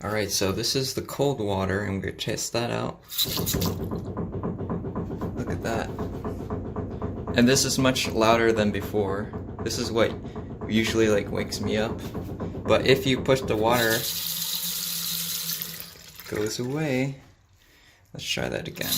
Alright, so this is the cold water. I'm gonna test that out. Look at that. And this is much louder than before. This is what usually like wakes me up. But if you push the water, it goes away. Let's try that again.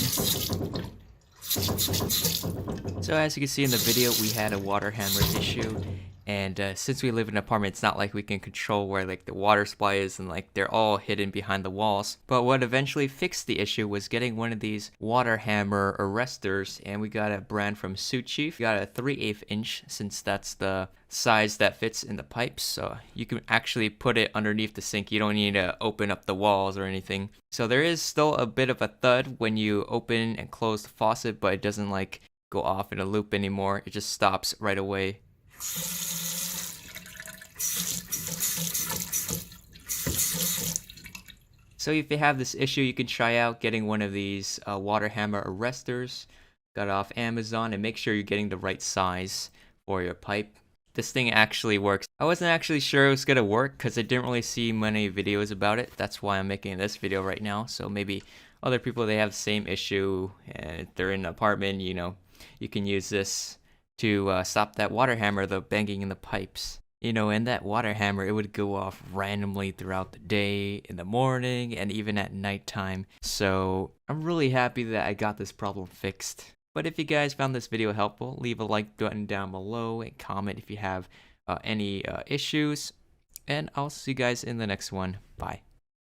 So as you can see in the video, we had a water hammer issue, and since we live in an apartment, it's not like we can control where like the water supply is, and like they're all hidden behind the walls. But what eventually fixed the issue was getting one of these water hammer arrestors, and we got a brand from Sioux Chief. We got a 3/8 inch, since that's the size that fits in the pipes, so you can actually put it underneath the sink. You don't need to open up the walls or anything. So there is still a bit of a thud when you open and close the faucet, but it doesn't like go off in a loop anymore. It just stops right away. So if you have this issue, you can try out getting one of these water hammer arrestors. Got it off Amazon, and make sure you're getting the right size for your pipe. This thing actually works. I wasn't actually sure it was gonna work because I didn't really see many videos about it. That's why I'm making this video right now. So maybe other people, they have the same issue and if they're in an apartment, you can use this to stop that water hammer, the banging in the pipes. And that water hammer, it would go off randomly throughout the day, in the morning, and even at nighttime. So I'm really happy that I got this problem fixed. But if you guys found this video helpful, leave a like button down below and comment if you have any issues. And I'll see you guys in the next one. Bye.